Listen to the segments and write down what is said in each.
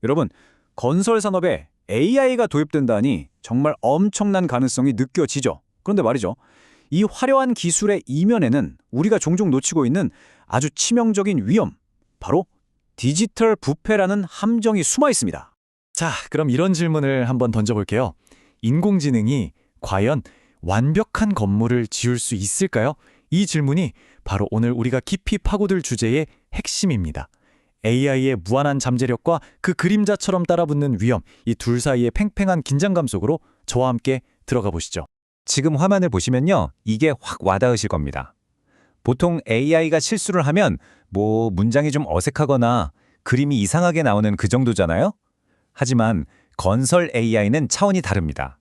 여러분, 건설 산업에 AI가 도입된다니 정말 엄청난 가능성이 느껴지죠. 그런데 말이죠. 이 화려한 기술의 이면에는 우리가 종종 놓치고 있는 아주 치명적인 위험, 바로 디지털 부패라는 함정이 숨어 있습니다. 자, 그럼 이런 질문을 한번 던져볼게요. 인공지능이 과연 완벽한 건물을 지을 수 있을까요? 이 질문이 바로 오늘 우리가 깊이 파고들 주제의 핵심입니다. AI의 무한한 잠재력과 그 그림자처럼 따라붙는 위험, 이 둘 사이의 팽팽한 긴장감 속으로 저와 함께 들어가 보시죠. 지금 화면을 보시면요. 이게 확 와닿으실 겁니다. 보통 AI가 실수를 하면 문장이 좀 어색하거나 그림이 이상하게 나오는 그 정도잖아요. 하지만 건설 AI는 차원이 다릅니다.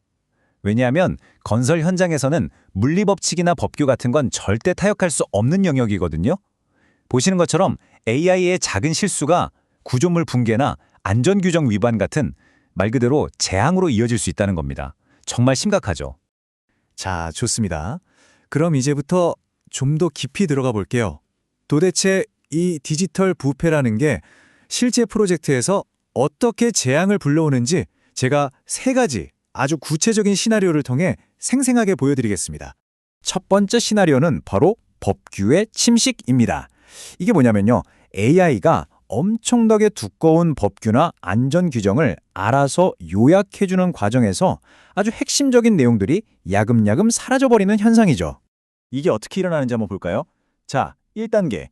왜냐하면 건설 현장에서는 물리법칙이나 법규 같은 건 절대 타협할 수 없는 영역이거든요. 보시는 것처럼 AI의 작은 실수가 구조물 붕괴나 안전규정 위반 같은 말 그대로 재앙으로 이어질 수 있다는 겁니다. 정말 심각하죠. 자, 좋습니다. 그럼 이제부터 좀 더 깊이 들어가 볼게요. 도대체 이 디지털 부패라는 게 실제 프로젝트에서 어떻게 재앙을 불러오는지 제가 3가지 아주 구체적인 시나리오를 통해 생생하게 보여드리겠습니다. 첫 번째 시나리오는 바로 법규의 침식입니다. 이게 뭐냐면요. AI가 엄청나게 두꺼운 법규나 안전 규정을 알아서 요약해주는 과정에서 아주 핵심적인 내용들이 야금야금 사라져버리는 현상이죠. 이게 어떻게 일어나는지 한번 볼까요? 자, 1단계.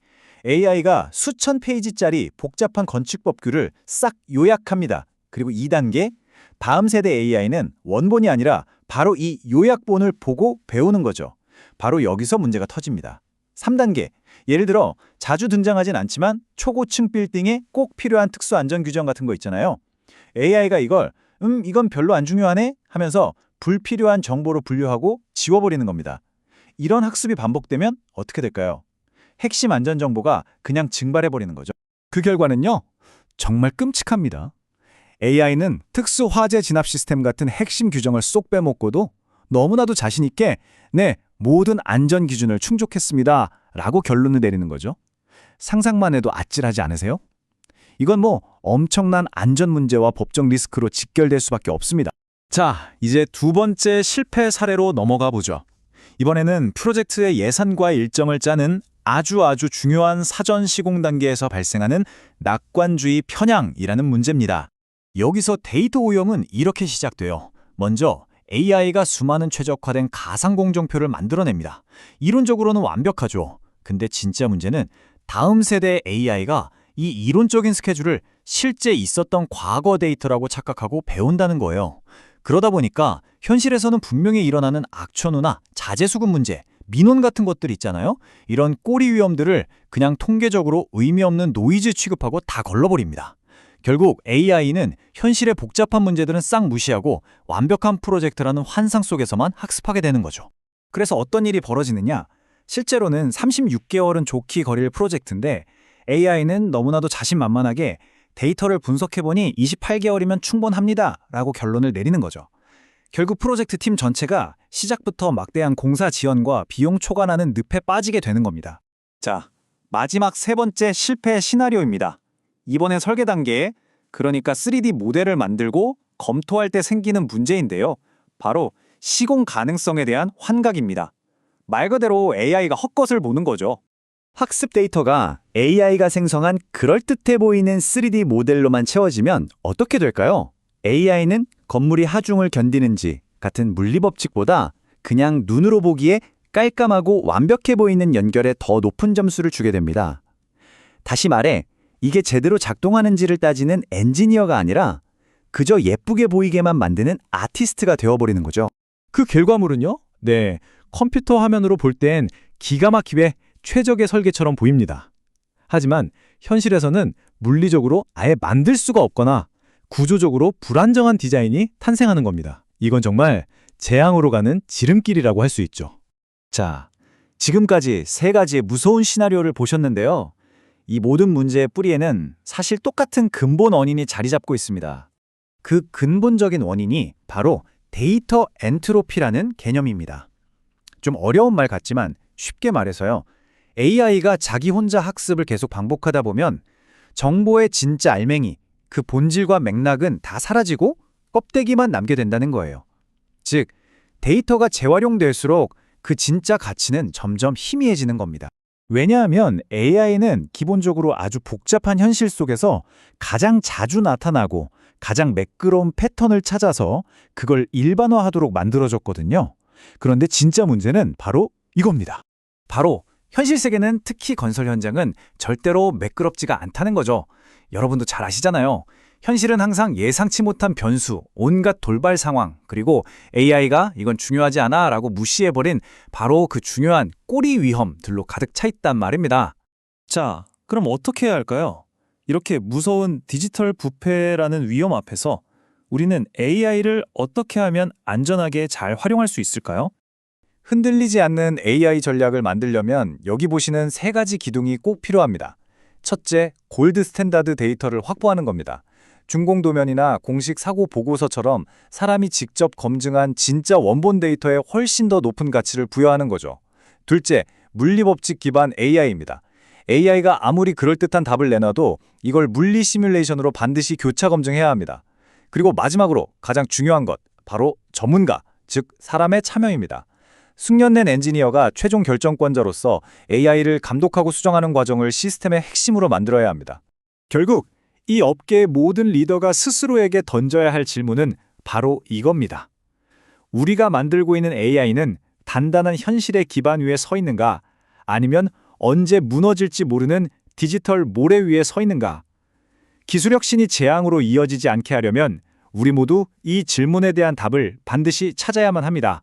AI가 수천 페이지짜리 복잡한 건축법규를 싹 요약합니다. 그리고 2단계. 다음 세대 AI는 원본이 아니라 바로 이 요약본을 보고 배우는 거죠. 바로 여기서 문제가 터집니다. 3단계. 예를 들어 자주 등장하진 않지만 초고층 빌딩에 꼭 필요한 특수 안전 규정 같은 거 있잖아요. AI가 이건 별로 안 중요하네 하면서 불필요한 정보로 분류하고 지워버리는 겁니다. 이런 학습이 반복되면 어떻게 될까요? 핵심 안전 정보가 그냥 증발해버리는 거죠. 그 결과는요, 정말 끔찍합니다. AI는 특수 화재 진압 시스템 같은 핵심 규정을 쏙 빼먹고도 너무나도 자신 있게 네, 모든 안전 기준을 충족했습니다 라고 결론을 내리는 거죠. 상상만 해도 아찔하지 않으세요? 이건 엄청난 안전 문제와 법적 리스크로 직결될 수밖에 없습니다. 자, 이제 두 번째 실패 사례로 넘어가 보죠. 이번에는 프로젝트의 예산과 일정을 짜는 아주 중요한 사전 시공 단계에서 발생하는 낙관주의 편향이라는 문제입니다. 여기서 데이터 오염은 이렇게 시작돼요. 먼저 AI가 수많은 최적화된 가상 공정표를 만들어냅니다. 이론적으로는 완벽하죠. 근데 진짜 문제는 다음 세대 AI가 이 이론적인 스케줄을 실제 있었던 과거 데이터라고 착각하고 배운다는 거예요. 그러다 보니까 현실에서는 분명히 일어나는 악천후나 자재수급 문제, 민원 같은 것들 있잖아요. 이런 꼬리 위험들을 그냥 통계적으로 의미 없는 노이즈 취급하고 다 걸러버립니다. 결국 AI는 현실의 복잡한 문제들은 싹 무시하고 완벽한 프로젝트라는 환상 속에서만 학습하게 되는 거죠. 그래서 어떤 일이 벌어지느냐? 실제로는 36개월은 좋게 거릴 프로젝트인데 AI는 너무나도 자신만만하게 데이터를 분석해보니 28개월이면 충분합니다 라고 결론을 내리는 거죠. 결국 프로젝트 팀 전체가 시작부터 막대한 공사 지연과 비용 초과라는 늪에 빠지게 되는 겁니다. 자, 마지막 3번째 실패 시나리오입니다. 이번엔 설계 단계에 그러니까 3D 모델을 만들고 검토할 때 생기는 문제인데요. 바로 시공 가능성에 대한 환각입니다. 말 그대로 AI가 헛것을 보는 거죠. 학습 데이터가 AI가 생성한 그럴듯해 보이는 3D 모델로만 채워지면 어떻게 될까요? AI는 건물이 하중을 견디는지 같은 물리법칙보다 그냥 눈으로 보기에 깔끔하고 완벽해 보이는 연결에 더 높은 점수를 주게 됩니다. 다시 말해, 이게 제대로 작동하는지를 따지는 엔지니어가 아니라 그저 예쁘게 보이게만 만드는 아티스트가 되어버리는 거죠. 그 결과물은요? 네, 컴퓨터 화면으로 볼 땐 기가 막히게 최적의 설계처럼 보입니다. 하지만 현실에서는 물리적으로 아예 만들 수가 없거나 구조적으로 불안정한 디자인이 탄생하는 겁니다. 이건 정말 재앙으로 가는 지름길이라고 할 수 있죠. 자, 지금까지 3가지의 무서운 시나리오를 보셨는데요. 이 모든 문제의 뿌리에는 사실 똑같은 근본 원인이 자리 잡고 있습니다. 그 근본적인 원인이 바로 데이터 엔트로피라는 개념입니다. 좀 어려운 말 같지만 쉽게 말해서요. AI가 자기 혼자 학습을 계속 반복하다 보면 정보의 진짜 알맹이, 그 본질과 맥락은 다 사라지고 껍데기만 남게 된다는 거예요. 즉, 데이터가 재활용될수록 그 진짜 가치는 점점 희미해지는 겁니다. 왜냐하면 AI는 기본적으로 아주 복잡한 현실 속에서 가장 자주 나타나고 가장 매끄러운 패턴을 찾아서 그걸 일반화하도록 만들어졌거든요. 그런데 진짜 문제는 바로 이겁니다. 바로 현실 세계는, 특히 건설 현장은 절대로 매끄럽지가 않다는 거죠. 여러분도 잘 아시잖아요. 현실은 항상 예상치 못한 변수, 온갖 돌발 상황, 그리고 AI가 이건 중요하지 않아 라고 무시해버린 바로 그 중요한 꼬리 위험들로 가득 차 있단 말입니다. 자, 그럼 어떻게 해야 할까요? 이렇게 무서운 디지털 부패라는 위험 앞에서 우리는 AI를 어떻게 하면 안전하게 잘 활용할 수 있을까요? 흔들리지 않는 AI 전략을 만들려면 여기 보시는 3가지 기둥이 꼭 필요합니다. 첫째, 골드 스탠다드 데이터를 확보하는 겁니다. 준공도면이나 공식 사고 보고서처럼 사람이 직접 검증한 진짜 원본 데이터에 훨씬 더 높은 가치를 부여하는 거죠. 둘째, 물리법칙 기반 AI입니다. AI가 아무리 그럴듯한 답을 내놔도 이걸 물리 시뮬레이션으로 반드시 교차 검증해야 합니다. 그리고 마지막으로 가장 중요한 것, 바로 전문가, 즉 사람의 참여입니다. 숙련된 엔지니어가 최종 결정권자로서 AI를 감독하고 수정하는 과정을 시스템의 핵심으로 만들어야 합니다. 결국 이 업계의 모든 리더가 스스로에게 던져야 할 질문은 바로 이겁니다. 우리가 만들고 있는 AI는 단단한 현실의 기반 위에 서 있는가, 아니면 언제 무너질지 모르는 디지털 모래 위에 서 있는가? 기술 혁신이 재앙으로 이어지지 않게 하려면 우리 모두 이 질문에 대한 답을 반드시 찾아야만 합니다.